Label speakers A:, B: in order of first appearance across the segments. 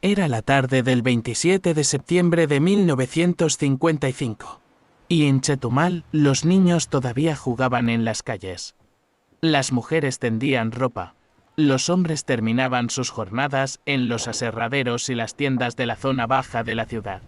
A: Era la tarde del 27 de septiembre de 1955. Y en Chetumal, los niños todavía jugaban en las calles. Las mujeres tendían ropa. Los hombres terminaban sus jornadas en los aserraderos y las tiendas de la zona baja de la ciudad.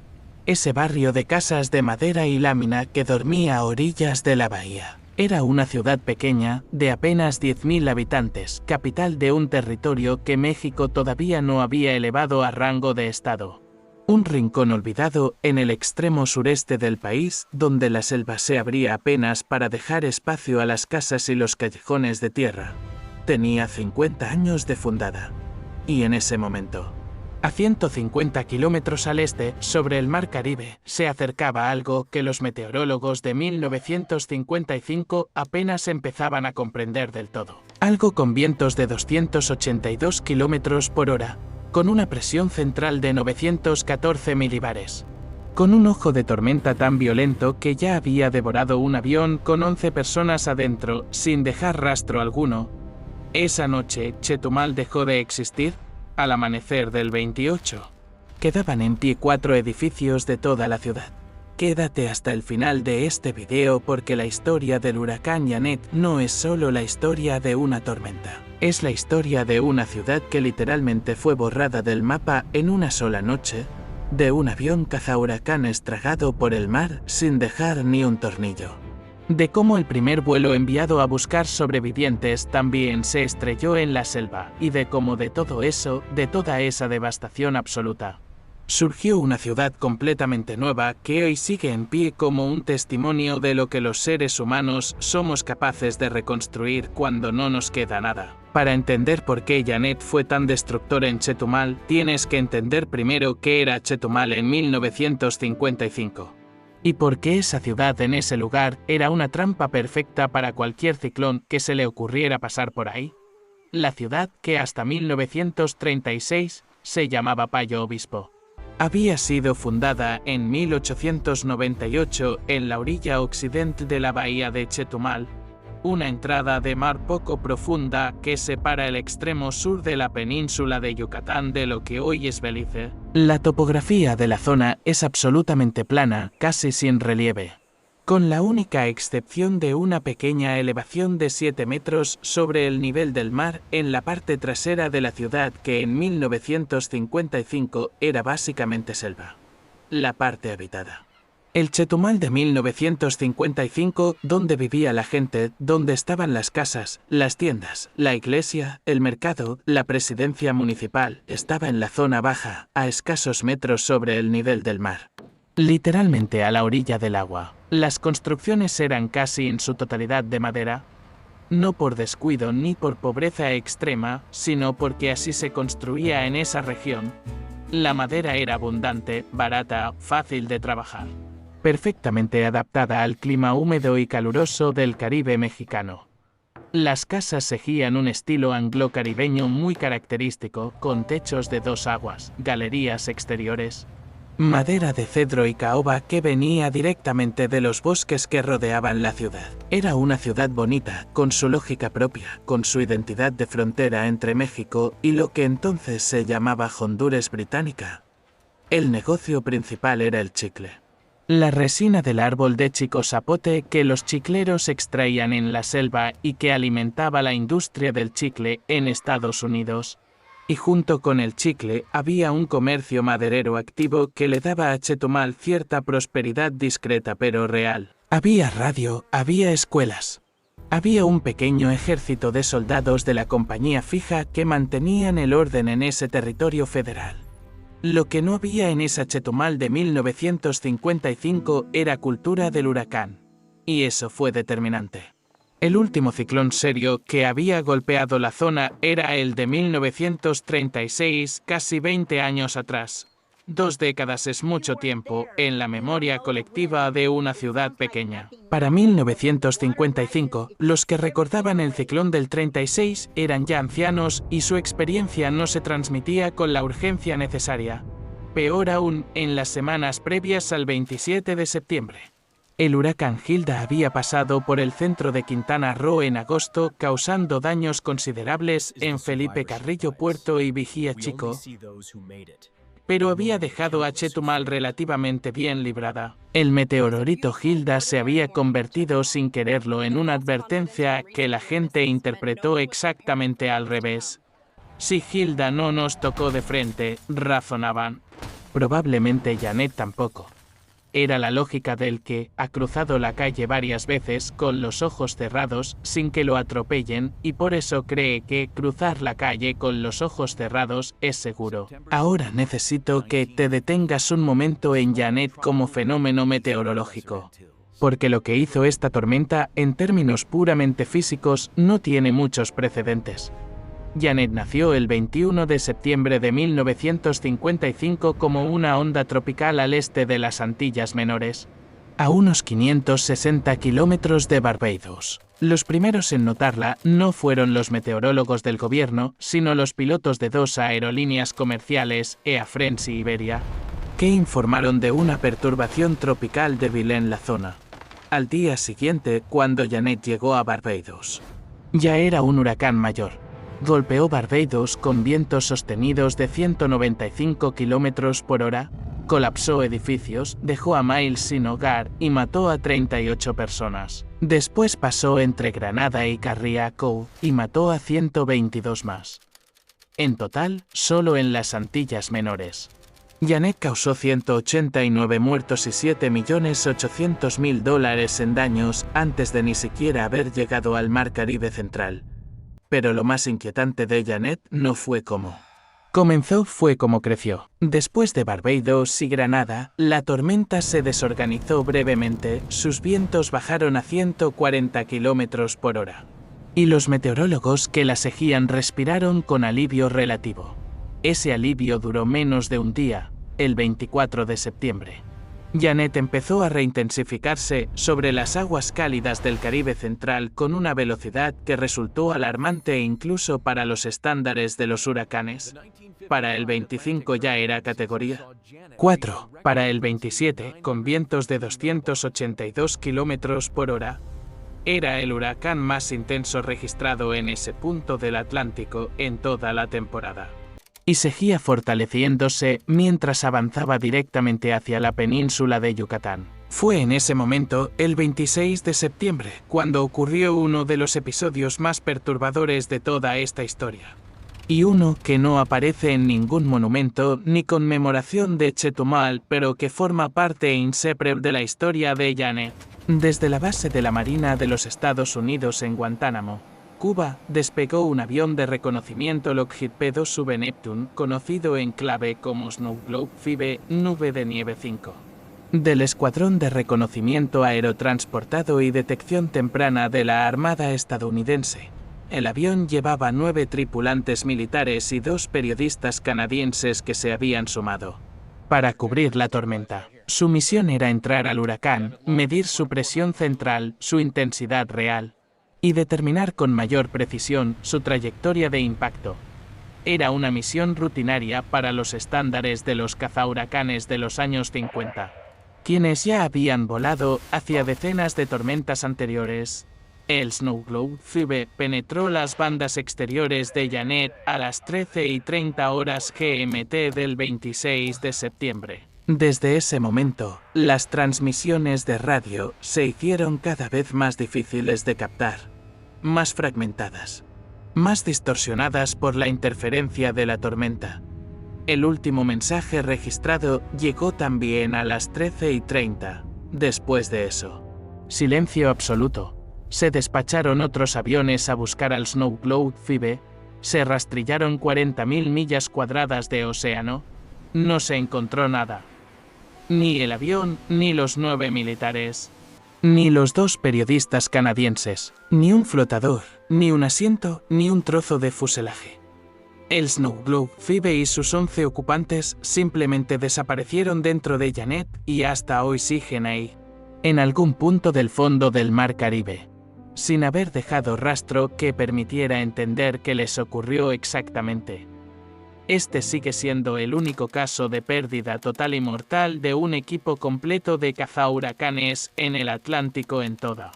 A: Ese barrio de casas de madera y lámina que dormía a orillas de la bahía. Era una ciudad pequeña, de apenas 10.000 habitantes, capital de un territorio que México todavía no había elevado a rango de estado. Un rincón olvidado en el extremo sureste del país, donde la selva se abría apenas para dejar espacio a las casas y los callejones de tierra. Tenía 50 años de fundada. Y en ese momento, a 150 kilómetros al este, sobre el mar Caribe, se acercaba algo que los meteorólogos de 1955 apenas empezaban a comprender del todo. Algo con vientos de 282 kilómetros por hora, con una presión central de 914 milibares. Con un ojo de tormenta tan violento que ya había devorado un avión con 11 personas adentro, sin dejar rastro alguno. Esa noche, Chetumal dejó de existir. Al amanecer del 28, quedaban en pie 4 edificios de toda la ciudad. Quédate hasta el final de este video porque la historia del huracán Janet no es solo la historia de una tormenta. Es la historia de una ciudad que literalmente fue borrada del mapa en una sola noche, de un avión cazahuracanes tragado por el mar sin dejar ni un tornillo. De cómo el primer vuelo enviado a buscar sobrevivientes también se estrelló en la selva, y de cómo de todo eso, de toda esa devastación absoluta, surgió una ciudad completamente nueva que hoy sigue en pie como un testimonio de lo que los seres humanos somos capaces de reconstruir cuando no nos queda nada. Para entender por qué Janet fue tan destructora en Chetumal, tienes que entender primero qué era Chetumal en 1955. Y por qué esa ciudad en ese lugar era una trampa perfecta para cualquier ciclón que se le ocurriera pasar por ahí. La ciudad, que hasta 1936 se llamaba Payo Obispo, había sido fundada en 1898 en la orilla occidente de la bahía de Chetumal, una entrada de mar poco profunda que separa el extremo sur de la península de Yucatán de lo que hoy es Belice. La topografía de la zona es absolutamente plana, casi sin relieve, con la única excepción de una pequeña elevación de 7 metros sobre el nivel del mar en la parte trasera de la ciudad que en 1955 era básicamente selva. La parte habitada. El Chetumal de 1955, donde vivía la gente, donde estaban las casas, las tiendas, la iglesia, el mercado, la presidencia municipal, estaba en la zona baja, a escasos metros sobre el nivel del mar. Literalmente a la orilla del agua. Las construcciones eran casi en su totalidad de madera, no por descuido ni por pobreza extrema, sino porque así se construía en esa región. La madera era abundante, barata, fácil de trabajar. Perfectamente adaptada al clima húmedo y caluroso del Caribe mexicano. Las casas seguían un estilo anglo-caribeño muy característico, con techos de 2 aguas, galerías exteriores, madera de cedro y caoba que venía directamente de los bosques que rodeaban la ciudad. Era una ciudad bonita, con su lógica propia, con su identidad de frontera entre México y lo que entonces se llamaba Honduras Británica. El negocio principal era el chicle. La resina del árbol de chicozapote que los chicleros extraían en la selva y que alimentaba la industria del chicle en Estados Unidos. Y junto con el chicle había un comercio maderero activo que le daba a Chetumal cierta prosperidad discreta pero real. Había radio, había escuelas. Había un pequeño ejército de soldados de la compañía fija que mantenían el orden en ese territorio federal. Lo que no había en esa Chetumal de 1955 era cultura del huracán. Y eso fue determinante. El último ciclón serio que había golpeado la zona era el de 1936, casi 20 años atrás. 2 décadas es mucho tiempo en la memoria colectiva de una ciudad pequeña. Para 1955, los que recordaban el ciclón del 36 eran ya ancianos y su experiencia no se transmitía con la urgencia necesaria. Peor aún, en las semanas previas al 27 de septiembre. El huracán Hilda había pasado por el centro de Quintana Roo en agosto, causando daños considerables en Felipe Carrillo Puerto y Vigía Chico, pero había dejado a Chetumal relativamente bien librada. El meteorito Hilda se había convertido sin quererlo en una advertencia que la gente interpretó exactamente al revés. Si Hilda no nos tocó de frente, razonaban. Probablemente Janet tampoco. Era la lógica del que ha cruzado la calle varias veces con los ojos cerrados sin que lo atropellen y por eso cree que cruzar la calle con los ojos cerrados es seguro. Ahora necesito que te detengas un momento en Janet como fenómeno meteorológico. Porque lo que hizo esta tormenta en términos puramente físicos no tiene muchos precedentes. Janet nació el 21 de septiembre de 1955 como una onda tropical al este de las Antillas Menores, a unos 560 kilómetros de Barbados. Los primeros en notarla no fueron los meteorólogos del gobierno, sino los pilotos de dos aerolíneas comerciales, Air France y Iberia, que informaron de una perturbación tropical débil en la zona. Al día siguiente, cuando Janet llegó a Barbados, ya era un huracán mayor. Golpeó Barbados con vientos sostenidos de 195 km por hora, colapsó edificios, dejó a miles sin hogar y mató a 38 personas. Después pasó entre Granada y Carriacou y mató a 122 más. En total, solo en las Antillas Menores. Janet causó 189 muertos y $7.800.000 en daños antes de ni siquiera haber llegado al Mar Caribe Central. Pero lo más inquietante de Janet no fue cómo comenzó, fue cómo creció. Después de Barbados y Granada, la tormenta se desorganizó brevemente, sus vientos bajaron a 140 km por hora. Y los meteorólogos que la seguían respiraron con alivio relativo. Ese alivio duró menos de un día, el 24 de septiembre. Janet empezó a reintensificarse sobre las aguas cálidas del Caribe Central con una velocidad que resultó alarmante incluso para los estándares de los huracanes. Para el 25 ya era categoría 4. Para el 27, con vientos de 282 km por hora, era el huracán más intenso registrado en ese punto del Atlántico en toda la temporada. Y seguía fortaleciéndose mientras avanzaba directamente hacia la península de Yucatán. Fue en ese momento, el 26 de septiembre, cuando ocurrió uno de los episodios más perturbadores de toda esta historia. Y uno que no aparece en ningún monumento ni conmemoración de Chetumal, pero que forma parte inseparable de la historia de Janet. Desde la base de la Marina de los Estados Unidos en Guantánamo, Cuba, despegó un avión de reconocimiento Lockheed P-2V Neptune, conocido en clave como Snow Globe FIBE, nube de nieve 5. Del Escuadrón de Reconocimiento Aerotransportado y Detección Temprana de la Armada estadounidense. El avión llevaba 9 tripulantes militares y 2 periodistas canadienses que se habían sumado para cubrir la tormenta. Su misión era entrar al huracán, medir su presión central, su intensidad real, y determinar con mayor precisión su trayectoria de impacto. Era una misión rutinaria para los estándares de los cazahuracanes de los años 50, quienes ya habían volado hacia decenas de tormentas anteriores. El Snow Globe FIBE penetró las bandas exteriores de Janet a las 13:30 horas GMT del 26 de septiembre. Desde ese momento, las transmisiones de radio se hicieron cada vez más difíciles de captar, más fragmentadas, más distorsionadas por la interferencia de la tormenta. El último mensaje registrado llegó también a las 13:30. Después de eso, silencio absoluto. Se despacharon otros aviones a buscar al Snow Globe FIBE, se rastrillaron 40.000 millas cuadradas de océano. No se encontró nada. Ni el avión, ni los 9 militares, ni los 2 periodistas canadienses, ni un flotador, ni un asiento, ni un trozo de fuselaje. El Snow Globe FIBE y sus 11 ocupantes simplemente desaparecieron dentro de Janet y hasta hoy siguen ahí, en algún punto del fondo del Mar Caribe, sin haber dejado rastro que permitiera entender qué les ocurrió exactamente. Este sigue siendo el único caso de pérdida total y mortal de un equipo completo de cazahuracanes en el Atlántico en toda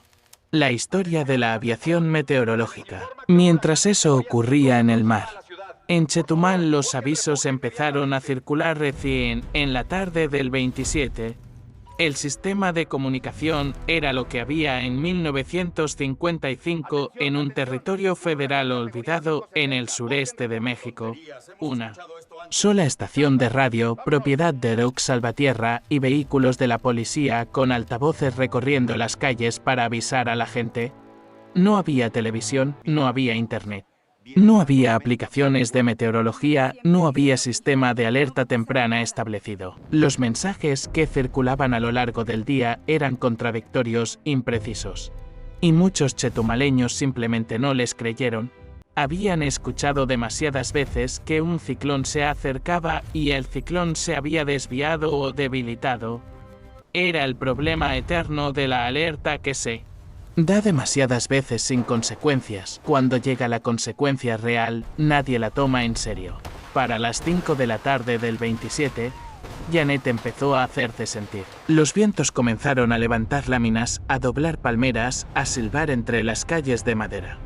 A: la historia de la aviación meteorológica. Mientras eso ocurría en el mar, en Chetumal los avisos empezaron a circular recién en la tarde del 27. El sistema de comunicación era lo que había en 1955 en un territorio federal olvidado en el sureste de México. Una sola estación de radio, propiedad de Rox Salvatierra, y vehículos de la policía con altavoces recorriendo las calles para avisar a la gente. No había televisión, no había internet. No había aplicaciones de meteorología, no había sistema de alerta temprana establecido. Los mensajes que circulaban a lo largo del día eran contradictorios, imprecisos. Y muchos chetumaleños simplemente no les creyeron. Habían escuchado demasiadas veces que un ciclón se acercaba y el ciclón se había desviado o debilitado. Era el problema eterno de la alerta que se da demasiadas veces sin consecuencias. Cuando llega la consecuencia real, nadie la toma en serio. Para las 5 de la tarde del 27, Janet empezó a hacerse sentir. Los vientos comenzaron a levantar láminas, a doblar palmeras, a silbar entre las calles de madera.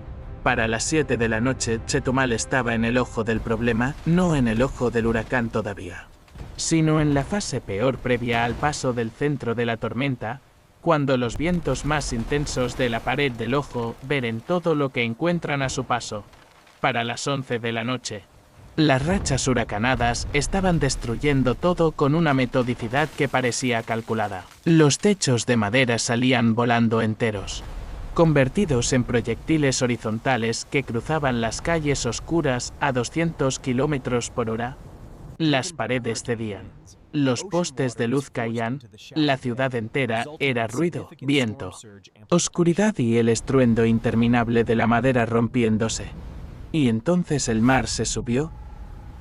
A: Para las 7 de la noche, Chetumal estaba en el ojo del problema, no en el ojo del huracán todavía, sino en la fase peor previa al paso del centro de la tormenta, cuando los vientos más intensos de la pared del ojo beren todo lo que encuentran a su paso. Para las 11 de la noche, las rachas huracanadas estaban destruyendo todo con una metodicidad que parecía calculada. Los techos de madera salían volando enteros, convertidos en proyectiles horizontales que cruzaban las calles oscuras a 200 kilómetros por hora. Las paredes cedían. Los postes de luz caían, la ciudad entera era ruido, viento, oscuridad y el estruendo interminable de la madera rompiéndose. Y entonces el mar se subió.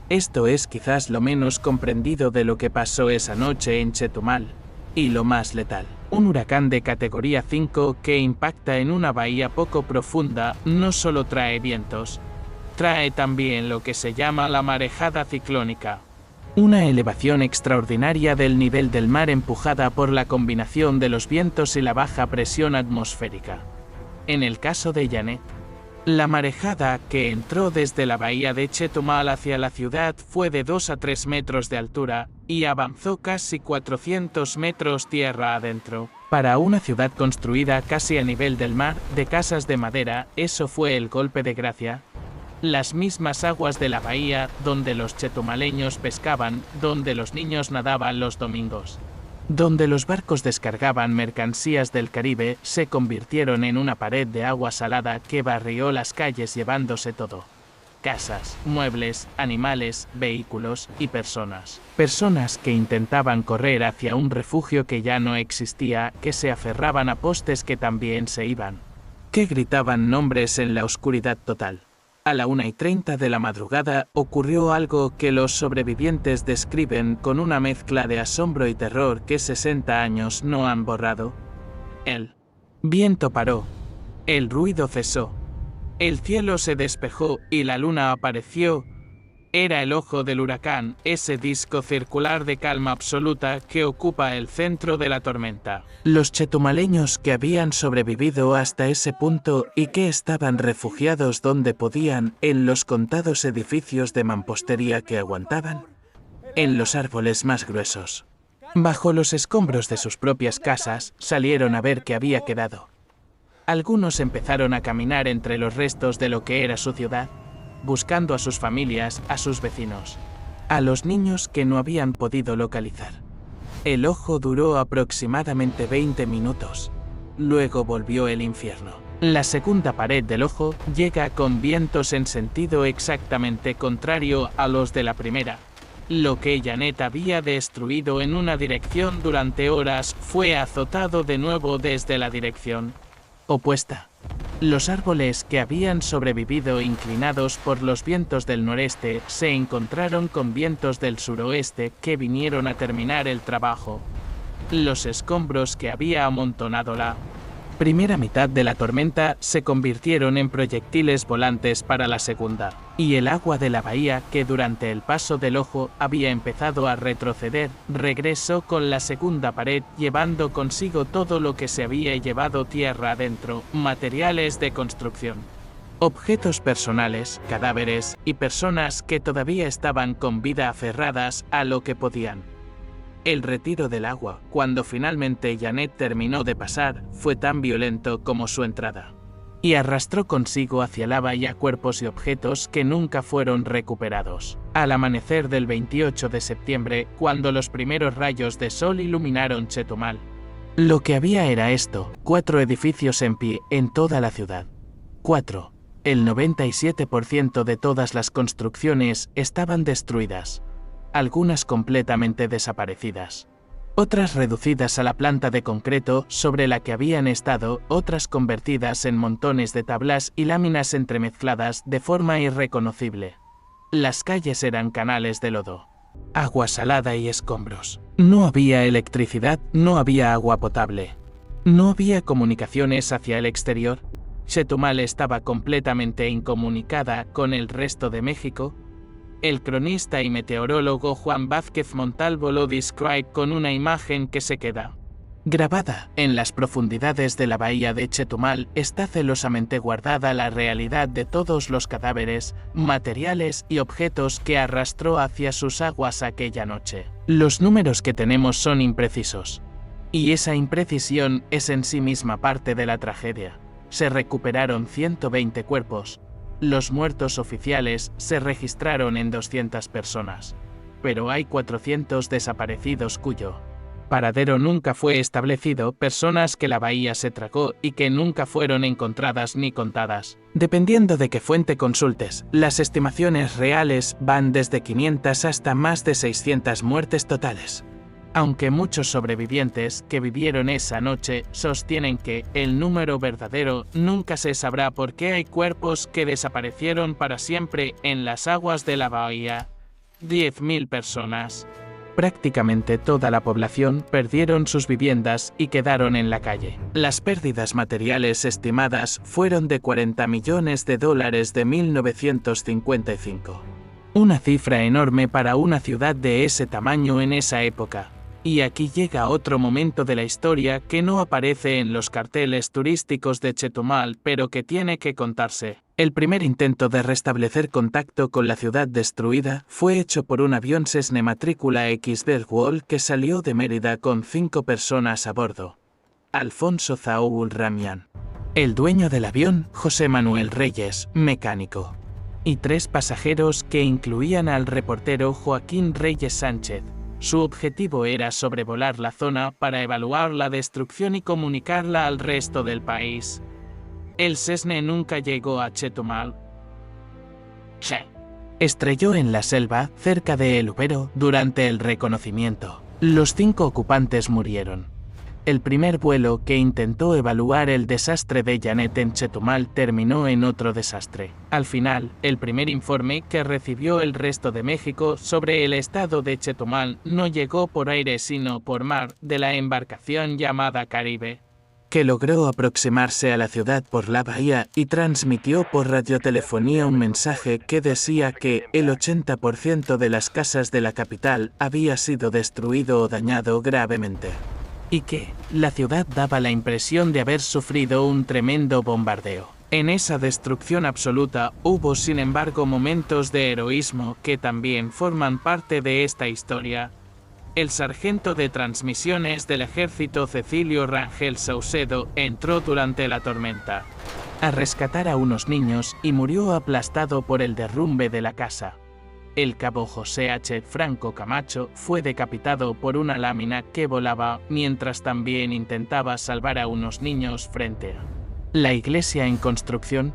A: Esto es quizás lo menos comprendido de lo que pasó esa noche en Chetumal, y lo más letal. Un huracán de categoría 5 que impacta en una bahía poco profunda no solo trae vientos, trae también lo que se llama la marejada ciclónica. Una elevación extraordinaria del nivel del mar empujada por la combinación de los vientos y la baja presión atmosférica. En el caso de Janet, la marejada que entró desde la bahía de Chetumal hacia la ciudad fue de 2 a 3 metros de altura y avanzó casi 400 metros tierra adentro. Para una ciudad construida casi a nivel del mar, de casas de madera, eso fue el golpe de gracia. Las mismas aguas de la bahía donde los chetumaleños pescaban, donde los niños nadaban los domingos, donde los barcos descargaban mercancías del Caribe, se convirtieron en una pared de agua salada que barrió las calles llevándose todo. Casas, muebles, animales, vehículos y personas. Personas que intentaban correr hacia un refugio que ya no existía, que se aferraban a postes que también se iban, que gritaban nombres en la oscuridad total. A la 1:30 de la madrugada ocurrió algo que los sobrevivientes describen con una mezcla de asombro y terror que 60 años no han borrado. El viento paró, el ruido cesó, el cielo se despejó y la luna apareció. Era el ojo del huracán, ese disco circular de calma absoluta que ocupa el centro de la tormenta. Los chetumaleños que habían sobrevivido hasta ese punto y que estaban refugiados donde podían, en los contados edificios de mampostería que aguantaban, en los árboles más gruesos, bajo los escombros de sus propias casas, salieron a ver qué había quedado. Algunos empezaron a caminar entre los restos de lo que era su ciudad, buscando a sus familias, a sus vecinos, a los niños que no habían podido localizar. El ojo duró aproximadamente 20 minutos. Luego volvió el infierno. La segunda pared del ojo llega con vientos en sentido exactamente contrario a los de la primera. Lo que Janet había destruido en una dirección durante horas fue azotado de nuevo desde la dirección opuesta. Los árboles que habían sobrevivido inclinados por los vientos del noreste se encontraron con vientos del suroeste que vinieron a terminar el trabajo. Los escombros que había amontonado la primera mitad de la tormenta se convirtieron en proyectiles volantes para la segunda. y el agua de la bahía, que durante el paso del ojo había empezado a retroceder, regresó con la segunda pared, llevando consigo todo lo que se había llevado tierra adentro, materiales de construcción, objetos personales, cadáveres y personas que todavía estaban con vida aferradas a lo que podían. El retiro del agua, cuando finalmente Janet terminó de pasar, fue tan violento como su entrada, y arrastró consigo hacia la bahía cuerpos y objetos que nunca fueron recuperados. Al amanecer del 28 de septiembre, cuando los primeros rayos de sol iluminaron Chetumal, lo que había era esto: 4 edificios en pie en toda la ciudad. 4. El 97% de todas las construcciones estaban destruidas, algunas completamente desaparecidas, otras reducidas a la planta de concreto sobre la que habían estado, otras convertidas en montones de tablas y láminas entremezcladas de forma irreconocible. Las calles eran canales de lodo, agua salada y escombros. No había electricidad, no había agua potable, no había comunicaciones hacia el exterior. Chetumal estaba completamente incomunicada con el resto de México. El cronista y meteorólogo Juan Vázquez Montalvo lo describe con una imagen que se queda grabada. En las profundidades de la bahía de Chetumal está celosamente guardada la realidad de todos los cadáveres, materiales y objetos que arrastró hacia sus aguas aquella noche. Los números que tenemos son imprecisos, y esa imprecisión es en sí misma parte de la tragedia. Se recuperaron 120 cuerpos. Los muertos oficiales se registraron en 200 personas, pero hay 400 desaparecidos cuyo paradero nunca fue establecido, personas que la bahía se tragó y que nunca fueron encontradas ni contadas. Dependiendo de qué fuente consultes, las estimaciones reales van desde 500 hasta más de 600 muertes totales. Aunque muchos sobrevivientes que vivieron esa noche sostienen que el número verdadero nunca se sabrá porque hay cuerpos que desaparecieron para siempre en las aguas de la bahía. 10.000 personas. Prácticamente toda la población perdieron sus viviendas y quedaron en la calle. Las pérdidas materiales estimadas fueron de $40 millones de 1955. Una cifra enorme para una ciudad de ese tamaño en esa época. Y aquí llega otro momento de la historia que no aparece en los carteles turísticos de Chetumal, pero que tiene que contarse. El primer intento de restablecer contacto con la ciudad destruida fue hecho por un avión Cessna matrícula XBWOL que salió de Mérida con 5 personas a bordo. Alfonso Zaúl Ramián, el dueño del avión, José Manuel Reyes, mecánico, y 3 pasajeros que incluían al reportero Joaquín Reyes Sánchez. Su objetivo era sobrevolar la zona para evaluar la destrucción y comunicarla al resto del país. El Cessna nunca llegó a Chetumal. Se estrelló en la selva, cerca de El Ubero, durante el reconocimiento. Los 5 ocupantes murieron. El primer vuelo que intentó evaluar el desastre de Janet en Chetumal terminó en otro desastre. Al final, el primer informe que recibió el resto de México sobre el estado de Chetumal no llegó por aire sino por mar, de la embarcación llamada Caribe, que logró aproximarse a la ciudad por la bahía y transmitió por radiotelefonía un mensaje que decía que el 80% de las casas de la capital había sido destruido o dañado gravemente, y que la ciudad daba la impresión de haber sufrido un tremendo bombardeo. En esa destrucción absoluta hubo sin embargo momentos de heroísmo que también forman parte de esta historia. El sargento de transmisiones del ejército Cecilio Rangel Saucedo entró durante la tormenta a rescatar a unos niños y murió aplastado por el derrumbe de la casa. El cabo José H. Franco Camacho fue decapitado por una lámina que volaba mientras también intentaba salvar a unos niños frente a la iglesia en construcción.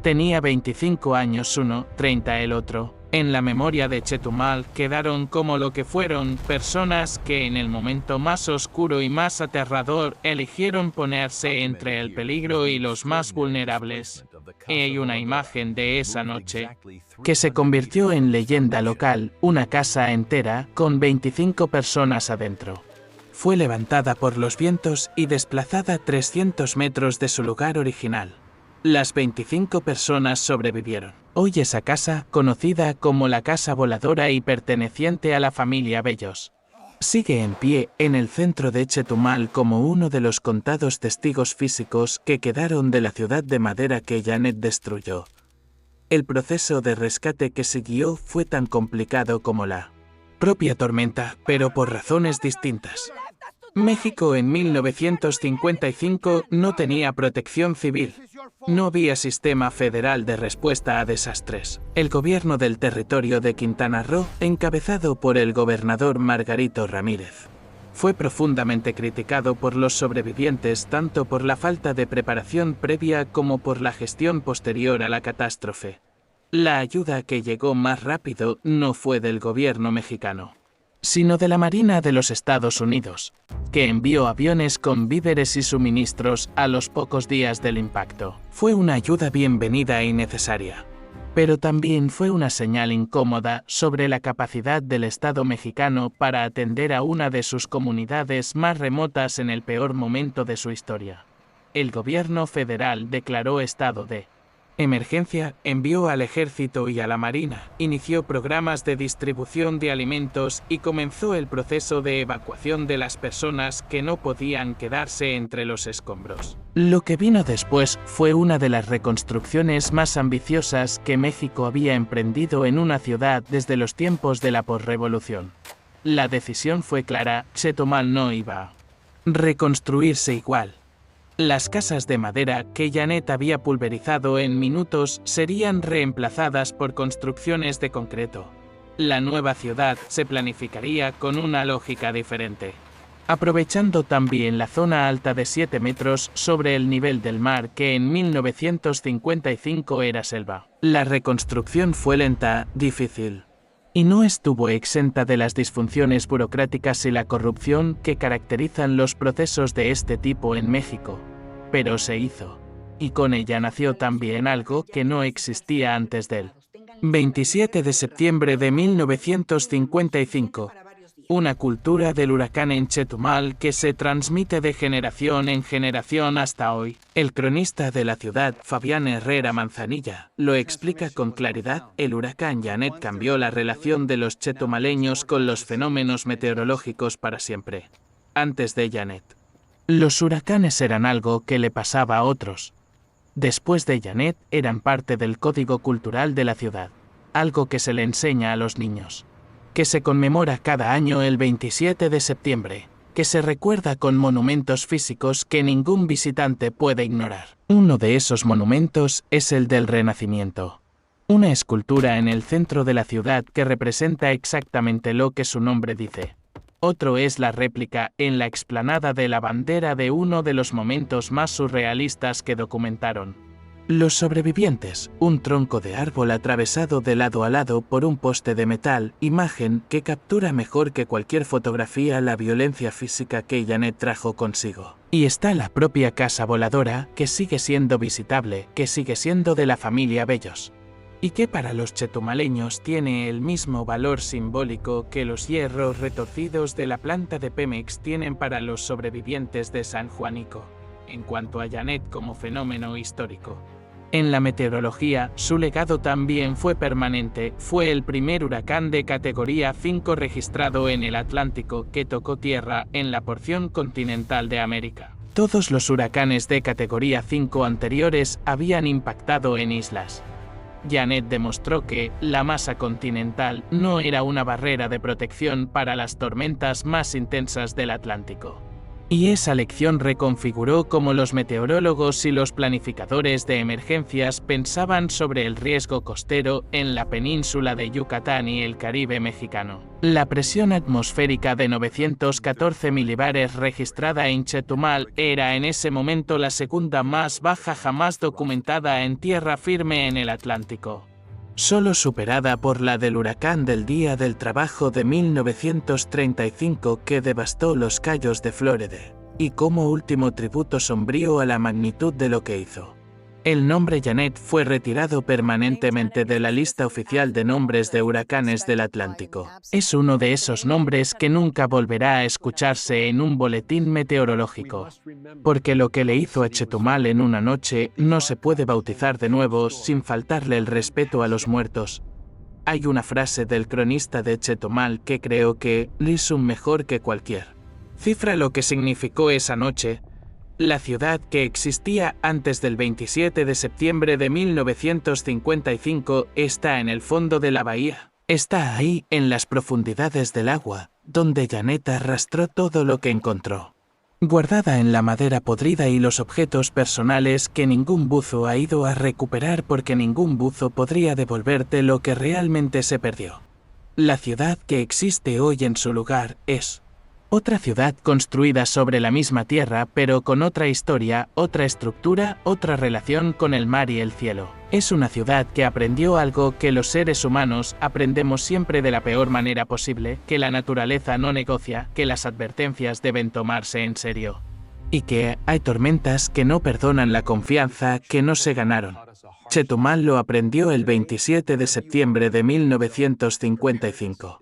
A: Tenía 25 años uno, 30 el otro. En la memoria de Chetumal quedaron como lo que fueron, personas que en el momento más oscuro y más aterrador eligieron ponerse entre el peligro y los más vulnerables. Y hay una imagen de esa noche que se convirtió en leyenda local, una casa entera con 25 personas adentro. Fue levantada por los vientos y desplazada 300 metros de su lugar original. Las 25 personas sobrevivieron. Hoy esa casa, conocida como la Casa Voladora y perteneciente a la familia Bellos, sigue en pie en el centro de Chetumal como uno de los contados testigos físicos que quedaron de la ciudad de madera que Janet destruyó. El proceso de rescate que siguió fue tan complicado como la propia tormenta, pero por razones distintas. México en 1955 no tenía protección civil. No había sistema federal de respuesta a desastres. El gobierno del territorio de Quintana Roo, encabezado por el gobernador Margarito Ramírez, fue profundamente criticado por los sobrevivientes tanto por la falta de preparación previa como por la gestión posterior a la catástrofe. La ayuda que llegó más rápido no fue del gobierno mexicano, sino de la Marina de los Estados Unidos, que envió aviones con víveres y suministros a los pocos días del impacto. Fue una ayuda bienvenida y necesaria, pero también fue una señal incómoda sobre la capacidad del Estado mexicano para atender a una de sus comunidades más remotas en el peor momento de su historia. El gobierno federal declaró estado de emergencia, envió al ejército y a la marina, inició programas de distribución de alimentos y comenzó el proceso de evacuación de las personas que no podían quedarse entre los escombros. Lo que vino después fue una de las reconstrucciones más ambiciosas que México había emprendido en una ciudad desde los tiempos de la posrevolución. La decisión fue clara: Chetumal no iba a reconstruirse igual. Las casas de madera que Janet había pulverizado en minutos serían reemplazadas por construcciones de concreto. La nueva ciudad se planificaría con una lógica diferente, aprovechando también la zona alta de 7 metros sobre el nivel del mar que en 1955 era selva. La reconstrucción fue lenta, difícil, y no estuvo exenta de las disfunciones burocráticas y la corrupción que caracterizan los procesos de este tipo en México. Pero se hizo, y con ella nació también algo que no existía antes del 27 de septiembre de 1955, una cultura del huracán en Chetumal que se transmite de generación en generación hasta hoy. El cronista de la ciudad, Fabián Herrera Manzanilla, lo explica con claridad: el huracán Janet cambió la relación de los chetumaleños con los fenómenos meteorológicos para siempre. Antes de Janet, los huracanes eran algo que le pasaba a otros. Después de Janet, eran parte del código cultural de la ciudad, algo que se le enseña a los niños, que se conmemora cada año el 27 de septiembre, que se recuerda con monumentos físicos que ningún visitante puede ignorar. Uno de esos monumentos es el del Renacimiento, una escultura en el centro de la ciudad que representa exactamente lo que su nombre dice. Otro es la réplica en la explanada de la bandera de uno de los momentos más surrealistas que documentaron los sobrevivientes: un tronco de árbol atravesado de lado a lado por un poste de metal, imagen que captura mejor que cualquier fotografía la violencia física que Janet trajo consigo. Y está la propia Casa Voladora, que sigue siendo visitable, que sigue siendo de la familia Bellos, y que para los chetumaleños tiene el mismo valor simbólico que los hierros retorcidos de la planta de Pemex tienen para los sobrevivientes de San Juanico. En cuanto a Janet como fenómeno histórico, en la meteorología, su legado también fue permanente. Fue el primer huracán de categoría 5 registrado en el Atlántico que tocó tierra en la porción continental de América. Todos los huracanes de categoría 5 anteriores habían impactado en islas. Janet demostró que la masa continental no era una barrera de protección para las tormentas más intensas del Atlántico. Y esa lección reconfiguró cómo los meteorólogos y los planificadores de emergencias pensaban sobre el riesgo costero en la península de Yucatán y el Caribe mexicano. La presión atmosférica de 914 milibares registrada en Chetumal era en ese momento la segunda más baja jamás documentada en tierra firme en el Atlántico, solo superada por la del huracán del Día del Trabajo de 1935 que devastó los Cayos de Florida, y como último tributo sombrío a la magnitud de lo que hizo. El nombre Janet fue retirado permanentemente de la lista oficial de nombres de huracanes del Atlántico. Es uno de esos nombres que nunca volverá a escucharse en un boletín meteorológico. Porque lo que le hizo a Chetumal en una noche no se puede bautizar de nuevo sin faltarle el respeto a los muertos. Hay una frase del cronista de Chetumal que creo que es un mejor que cualquier. Cifra lo que significó esa noche. La ciudad que existía antes del 27 de septiembre de 1955 está en el fondo de la bahía. Está ahí, en las profundidades del agua, donde Janet arrastró todo lo que encontró. Guardada en la madera podrida y los objetos personales que ningún buzo ha ido a recuperar porque ningún buzo podría devolverte lo que realmente se perdió. La ciudad que existe hoy en su lugar es otra ciudad construida sobre la misma tierra, pero con otra historia, otra estructura, otra relación con el mar y el cielo. Es una ciudad que aprendió algo que los seres humanos aprendemos siempre de la peor manera posible, que la naturaleza no negocia, que las advertencias deben tomarse en serio. Y que hay tormentas que no perdonan la confianza que no se ganaron. Chetumal lo aprendió el 27 de septiembre de 1955,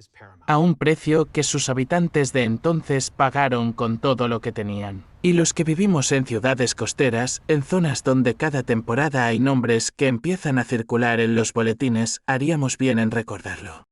A: a un precio que sus habitantes de entonces pagaron con todo lo que tenían. Y los que vivimos en ciudades costeras, en zonas donde cada temporada hay nombres que empiezan a circular en los boletines, haríamos bien en recordarlo.